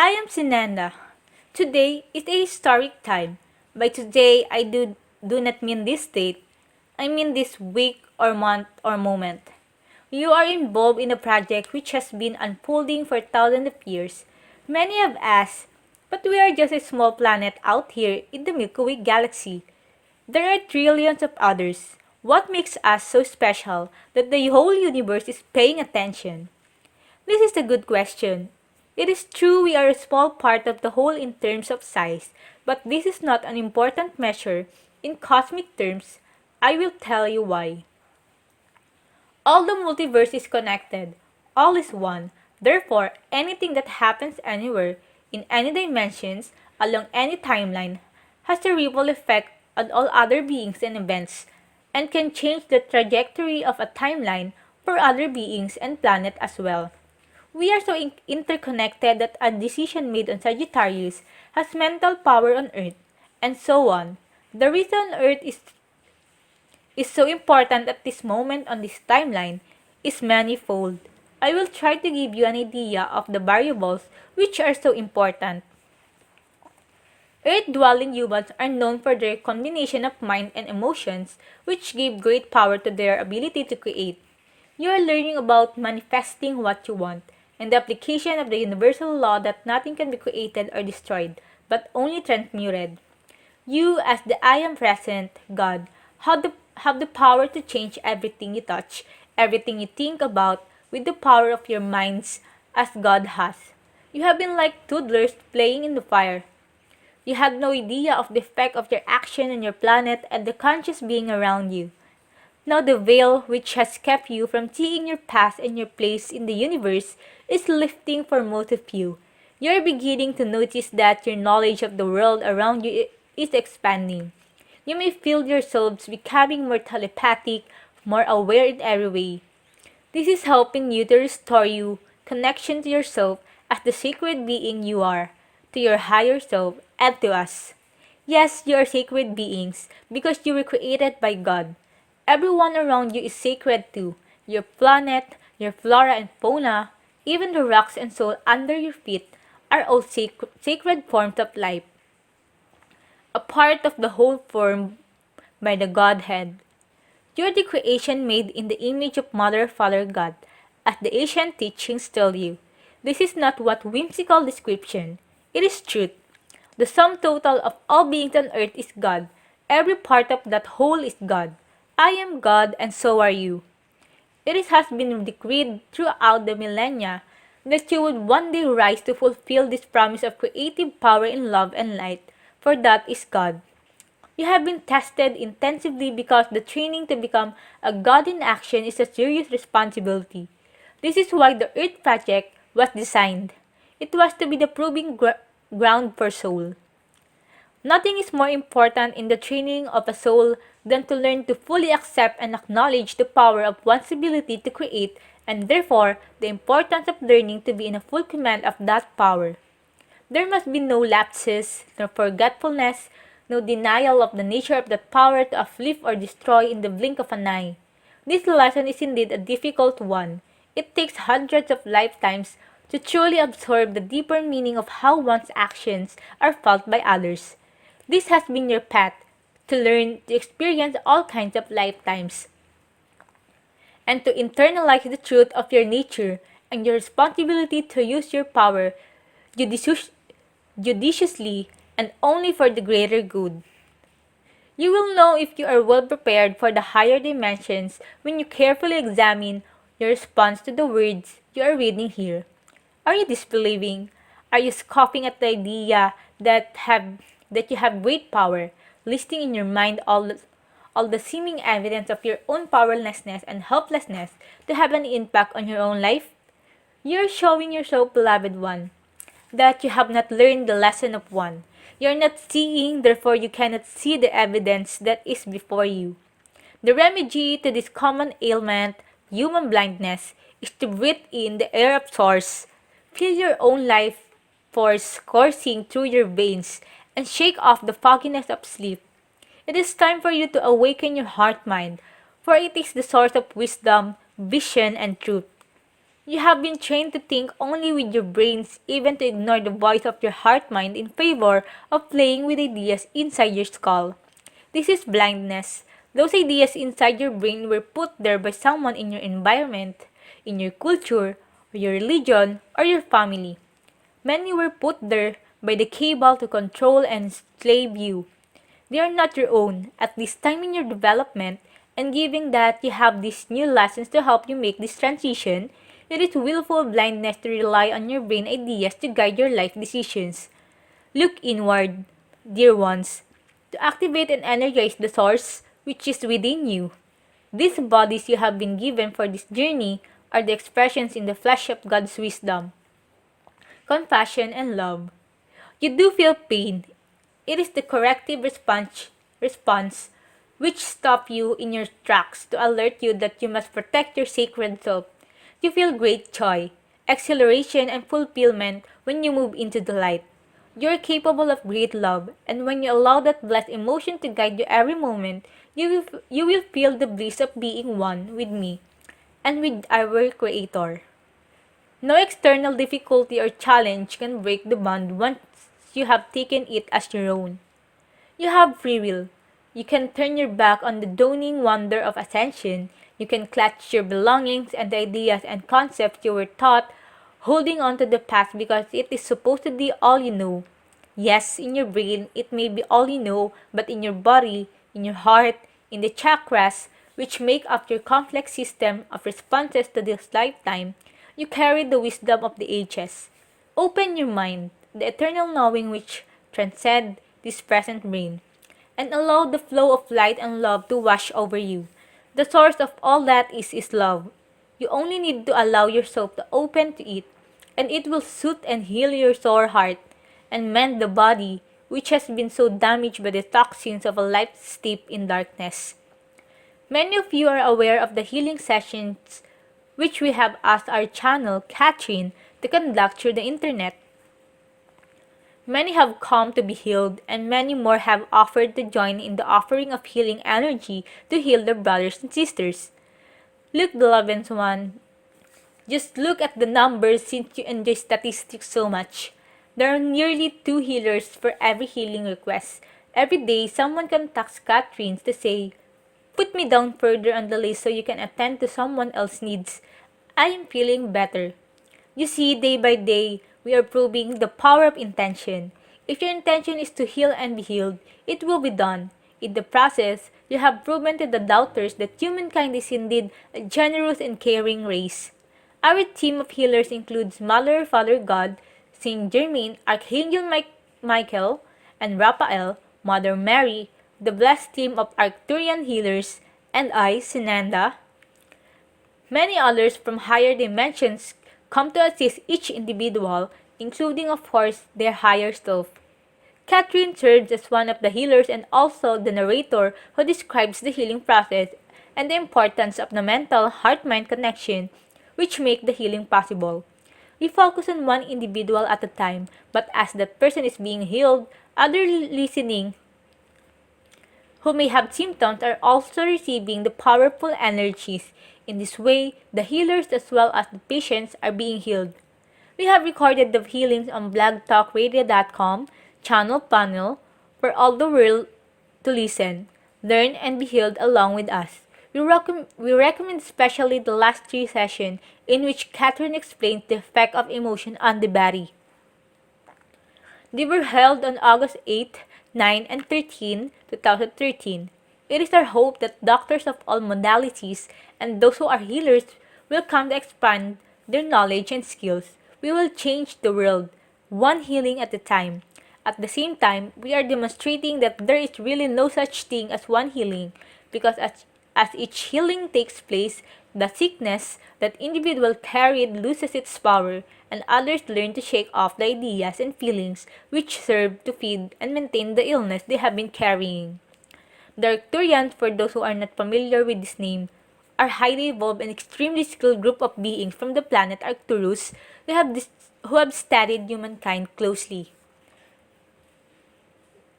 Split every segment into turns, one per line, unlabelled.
I am Sananda. Today is a historic time. By today, I do not mean this date. I mean this week or month or moment. You are involved in a project which has been unfolding for thousands of years. Many have asked, but we are just a small planet out here in the Milky Way Galaxy. There are trillions of others. What makes us so special that the whole universe is paying attention? This is a good question. It is true we are a small part of the whole in terms of size, but this is not an important measure in cosmic terms. I will tell you why. All the multiverse is connected. All is one. Therefore, anything that happens anywhere, in any dimensions, along any timeline, has a ripple effect on all other beings and events, and can change the trajectory of a timeline for other beings and planet as well. We are so interconnected that a decision made on Sagittarius has mental power on Earth, and so on. The reason Earth is so important at this moment on this timeline is manifold. I will try to give you an idea of the variables which are so important. Earth-dwelling humans are known for their combination of mind and emotions, which give great power to their ability to create. You are learning about manifesting what you want, and the application of the universal law that nothing can be created or destroyed, but only transmuted. You, as the I am present, God, have the power to change everything you touch, everything you think about, with the power of your minds, as God has. You have been like toddlers playing in the fire. You had no idea of the effect of your action on your planet and the conscious being around you. Now the veil which has kept you from seeing your past and your place in the universe is lifting for most of you. You are beginning to notice that your knowledge of the world around you is expanding. You may feel yourselves becoming more telepathic, more aware in every way. This is helping you to restore you connection to yourself as the sacred being you are, to your higher self, and to us. Yes, you are sacred beings because you were created by God. Everyone around you is sacred too. Your planet, your flora and fauna, even the rocks and soil under your feet are all sacred forms of life, a part of the whole formed by the Godhead. You are the creation made in the image of Mother, Father, God, as the ancient teachings tell you. This is not what whimsical description. It is truth. The sum total of all beings on earth is God. Every part of that whole is God. I am God, and so are you. It has been decreed throughout the millennia that you would one day rise to fulfill this promise of creative power in love and light, for that is God. You have been tested intensively because the training to become a God in action is a serious responsibility. This is why the Earth Project was designed. It was to be the proving ground for soul. Nothing is more important in the training of a soul than to learn to fully accept and acknowledge the power of one's ability to create, and therefore the importance of learning to be in a full command of that power. There must be no lapses, no forgetfulness, no denial of the nature of that power to uplift or destroy in the blink of an eye. This lesson is indeed a difficult one. It takes hundreds of lifetimes to truly absorb the deeper meaning of how one's actions are felt by others. This has been your path to learn to experience all kinds of lifetimes and to internalize the truth of your nature and your responsibility to use your power judiciously and only for the greater good. You will know if you are well prepared for the higher dimensions when you carefully examine your response to the words you are reading here. Are you disbelieving? Are you scoffing at the idea that you have great power, listing in your mind all the seeming evidence of your own powerlessness and helplessness to have an impact on your own life? You are showing yourself, beloved one, that you have not learned the lesson of one. You are not seeing, therefore you cannot see the evidence that is before you. The remedy to this common ailment, human blindness, is to breathe in the air of source. Feel your own life force coursing through your veins and shake off the fogginess of sleep. It is time for you to awaken your heart mind, for it is the source of wisdom, vision, and truth. You have been trained to think only with your brains, even to ignore the voice of your heart mind in favor of playing with ideas inside your skull. This is blindness. Those ideas inside your brain were put there by someone in your environment, in your culture, or your religion, or your family. Many were put there by the cabal to control and enslave you. They are not your own at this time in your development, and given that you have these new lessons to help you make this transition, it is willful blindness to rely on your brain ideas to guide your life decisions. Look inward, dear ones, to activate and energize the source which is within you. These bodies you have been given for this journey are the expressions in the flesh of God's wisdom, compassion, and love. You do feel pain. It is the corrective response which stop you in your tracks to alert you that you must protect your sacred self. You feel great joy, exhilaration, and fulfillment when you move into the light. You are capable of great love, and when you allow that blessed emotion to guide you every moment, you will feel the bliss of being one with me and with our Creator. No external difficulty or challenge can break the bond once you have taken it as your own. You have free will. You can turn your back on the dawning wonder of ascension. You can clutch your belongings and the ideas and concepts you were taught, holding on to the past because it is supposedly all you know. Yes, in your brain, it may be all you know, but in your body, in your heart, in the chakras, which make up your complex system of responses to this lifetime, you carry the wisdom of the ages. Open your mind, the eternal knowing which transcends this present brain, and allow the flow of light and love to wash over you. The source of all that is love. You only need to allow yourself to open to it, and it will soothe and heal your sore heart, and mend the body which has been so damaged by the toxins of a life steeped in darkness. Many of you are aware of the healing sessions which we have asked our channel, Kathryn, to conduct through the internet. Many have come to be healed, and many more have offered to join in the offering of healing energy to heal their brothers and sisters. Look, beloved one, just look at the numbers since you enjoy statistics so much. There are nearly 2 healers for every healing request. Every day, someone contacts Kathryn to say, "Put me down further on the list so you can attend to someone else's needs. I am feeling better." You see, day by day, we are proving the power of intention. If your intention is to heal and be healed, it will be done. In the process, you have proven to the doubters that humankind is indeed a generous and caring race. Our team of healers includes Mother, Father God, Saint Germain, Archangel Michael, and Raphael, Mother Mary, the blessed team of Arcturian healers, and I, Sananda. Many others from higher dimensions come to assist each individual, including of course their higher self. Kathryn serves as one of the healers and also the narrator who describes the healing process and the importance of the mental heart-mind connection which make the healing possible. We focus on one individual at a time, but as that person is being healed, others listening who may have symptoms are also receiving the powerful energies. In this way, the healers as well as the patients are being healed. We have recorded the healings on blogtalkradio.com channel panel for all the world to listen, learn, and be healed along with us. We recommend especially the last 3 sessions in which Kathryn explained the effect of emotion on the body. They were held on August 8, 9, and 13, 2013. It is our hope that doctors of all modalities and those who are healers will come to expand their knowledge and skills. We will change the world, one healing at a time. At the same time, we are demonstrating that there is really no such thing as one healing, because as each healing takes place, the sickness that individual carried loses its power, and others learn to shake off the ideas and feelings which serve to feed and maintain the illness they have been carrying. The Arcturians, for those who are not familiar with this name, are highly evolved and extremely skilled group of beings from the planet Arcturus who have studied humankind closely.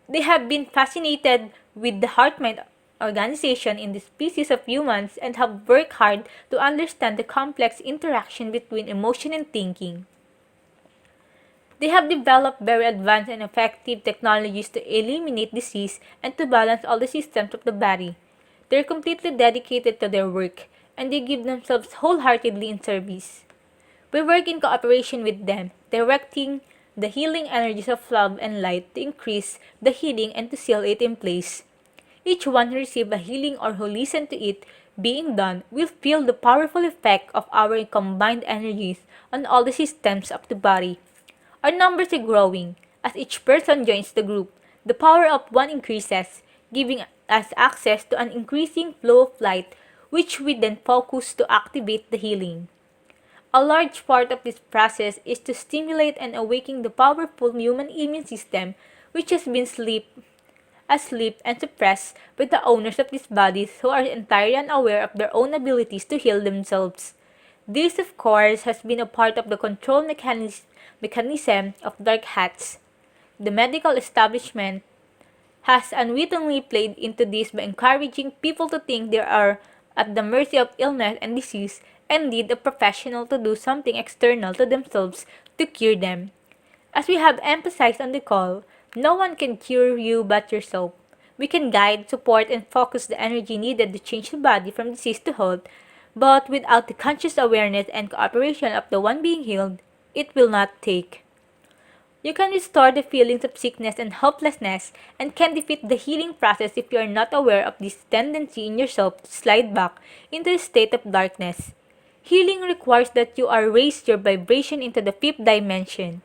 They have been fascinated with the heart mind organization in the species of humans and have worked hard to understand the complex interaction between emotion and thinking. They have developed very advanced and effective technologies to eliminate disease and to balance all the systems of the body. They're completely dedicated to their work, and they give themselves wholeheartedly in service. We work in cooperation with them, directing the healing energies of love and light to increase the healing and to seal it in place. Each one who receives a healing or who listens to it being done will feel the powerful effect of our combined energies on all the systems of the body. Our numbers are growing. As each person joins the group, the power of one increases, giving us access to an increasing flow of light, which we then focus to activate the healing. A large part of this process is to stimulate and awaken the powerful human immune system, which has been asleep and suppressed by the owners of these bodies who are entirely unaware of their own abilities to heal themselves. This, of course, has been a part of the control mechanism of dark hats. The medical establishment has unwittingly played into this by encouraging people to think they are at the mercy of illness and disease and need a professional to do something external to themselves to cure them. As we have emphasized on the call, no one can cure you but yourself. We can guide, support, and focus the energy needed to change the body from disease to health, but without the conscious awareness and cooperation of the one being healed, it will not take. You can restore the feelings of sickness and helplessness and can defeat the healing process if you are not aware of this tendency in yourself to slide back into a state of darkness. Healing requires that you are raised your vibration into the fifth dimension.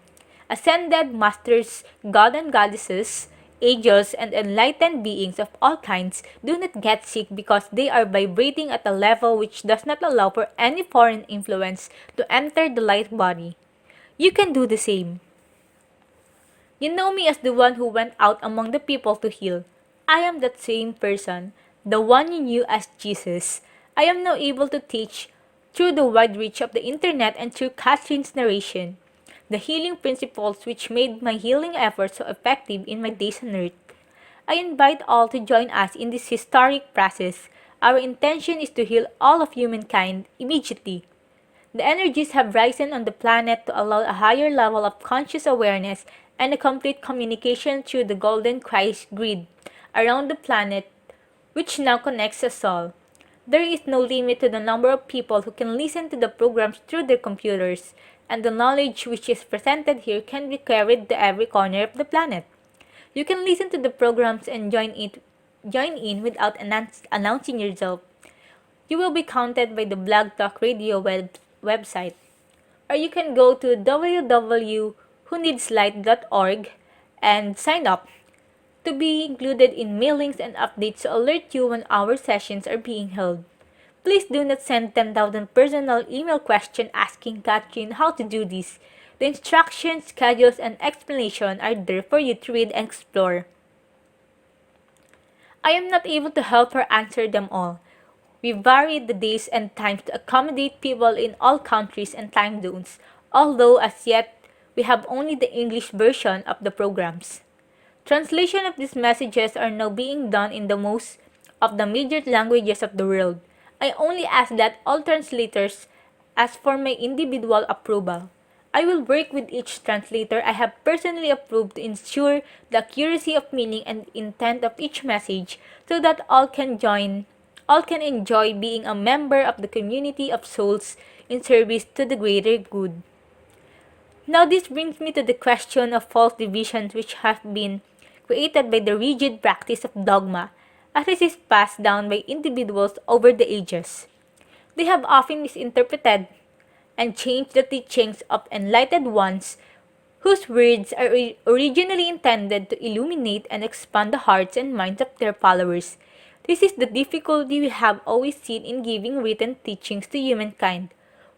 Ascended masters, god and goddesses, angels, and enlightened beings of all kinds do not get sick because they are vibrating at a level which does not allow for any foreign influence to enter the light body. You can do the same. You know me as the one who went out among the people to heal. I am that same person, the one you knew as Jesus. I am now able to teach through the wide reach of the internet and through Kathryn's narration the healing principles which made my healing efforts so effective in my days on earth. I invite all to join us in this historic process. Our intention is to heal all of humankind immediately. The energies have risen on the planet to allow a higher level of conscious awareness and a complete communication through the golden Christ grid around the planet, which now connects us all. There is no limit to the number of people who can listen to the programs through their computers, and the knowledge which is presented here can be carried to every corner of the planet. You can listen to the programs and join in without announcing yourself. You will be counted by the Blog Talk Radio website. Or you can go to www.whoneedslight.org and sign up to be included in mailings and updates to alert you when our sessions are being held. Please do not send 10,000 personal email questions asking Kathryn how to do this. The instructions, schedules, and explanation are there for you to read and explore. I am not able to help her answer them all. We vary the days and times to accommodate people in all countries and time zones, although as yet we have only the English version of the programs. Translation of these messages are now being done in the most of the major languages of the world. I only ask that all translators ask for my individual approval. I will work with each translator I have personally approved to ensure the accuracy of meaning and intent of each message so that all can enjoy being a member of the community of souls in service to the greater good. Now this brings me to the question of false divisions which have been created by the rigid practice of dogma, as it is passed down by individuals over the ages. They have often misinterpreted and changed the teachings of enlightened ones whose words are originally intended to illuminate and expand the hearts and minds of their followers. This is the difficulty we have always seen in giving written teachings to humankind.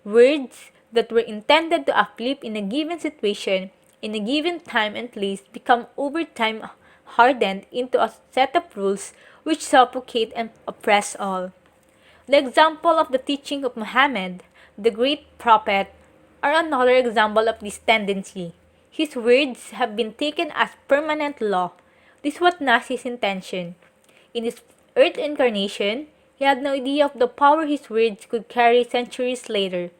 Words that were intended to uplift in a given situation, in a given time and place, become over time hardened into a set of rules which suffocate and oppress all. The example of the teaching of Muhammad, the great prophet, are another example of this tendency. His words have been taken as permanent law. This was not his intention. In his Earth incarnation, he had no idea of the power his words could carry centuries later.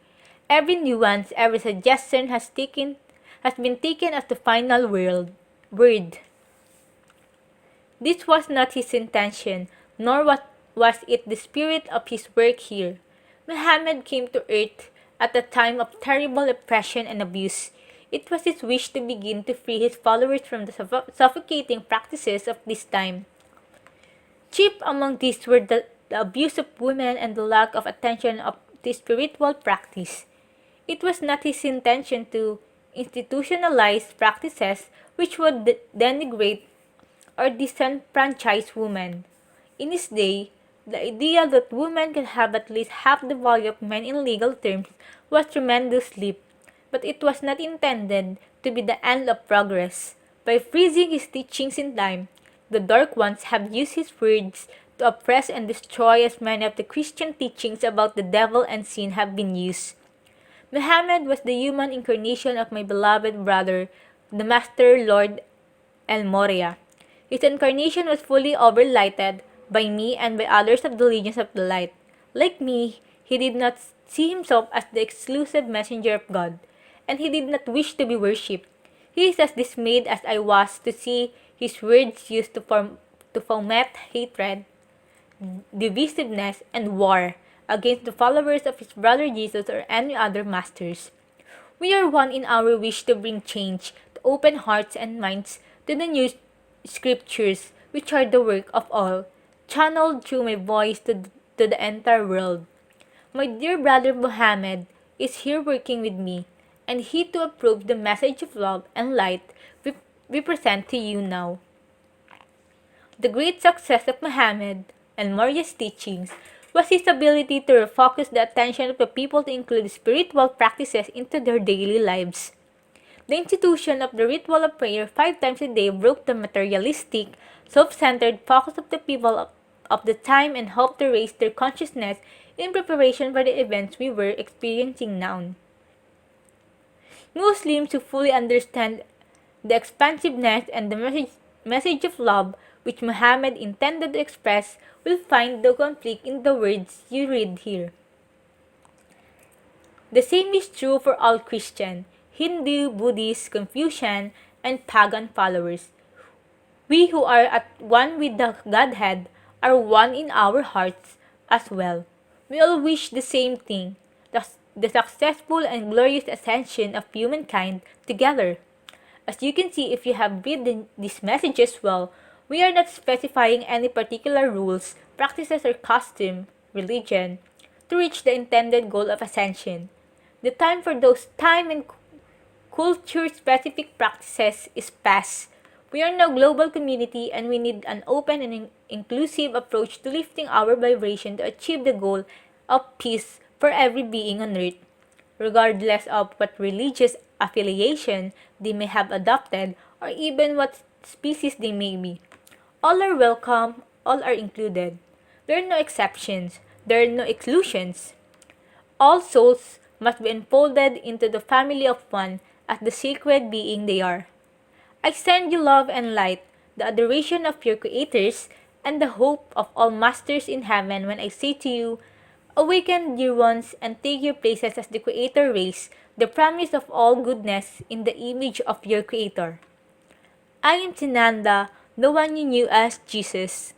Every nuance, every suggestion has been taken as the final word. This was not his intention, nor was it the spirit of his work here. Muhammad came to earth at a time of terrible oppression and abuse. It was his wish to begin to free his followers from the suffocating practices of this time. Chief among these were the abuse of women and the lack of attention of the spiritual practice. It was not his intention to institutionalize practices which would denigrate or disenfranchise women. In his day, the idea that women can have at least half the value of men in legal terms was tremendous leap, but it was not intended to be the end of progress. By freezing his teachings in time, the Dark Ones have used his words to oppress and destroy as many of the Christian teachings about the devil and sin have been used. Muhammad was the human incarnation of my beloved brother, the Master Lord El Moria. His incarnation was fully overlighted by me and by others of the Legions of the Light. Like me, he did not see himself as the exclusive messenger of God, and he did not wish to be worshipped. He is as dismayed as I was to see his words used to foment hatred, divisiveness, and war against the followers of his brother Jesus or any other masters. We are one in our wish to bring change, to open hearts and minds to the new scriptures, which are the work of all, channeled through my voice to the entire world. My dear brother Muhammad is here working with me, and he too approves the message of love and light we present to you now. The great success of Muhammad and Moria's teachings was his ability to refocus the attention of the people to include spiritual practices into their daily lives. The institution of the ritual of prayer 5 times a day broke the materialistic, self-centered focus of the people of the time and helped to raise their consciousness in preparation for the events we were experiencing now. Muslims who fully understand the expansiveness and the message of love which Muhammad intended to express will find no conflict in the words you read here. The same is true for all Christian, Hindu, Buddhist, Confucian, and pagan followers. We who are at one with the Godhead are one in our hearts as well. We all wish the same thing, the successful and glorious ascension of humankind together. As you can see if you have read these messages well, we are not specifying any particular rules, practices, or custom, religion, to reach the intended goal of ascension. The time for those time and culture-specific practices is past. We are now a global community and we need an open and inclusive approach to lifting our vibration to achieve the goal of peace for every being on earth, regardless of what religious affiliation they may have adopted or even what species they may be. All are welcome, all are included. There are no exceptions, there are no exclusions. All souls must be enfolded into the family of one as the sacred being they are. I send you love and light, the adoration of your creators, and the hope of all masters in heaven when I say to you, awaken, dear ones, and take your places as the Creator race, the promise of all goodness in the image of your Creator. I am Sananda, the one you knew as Jesus.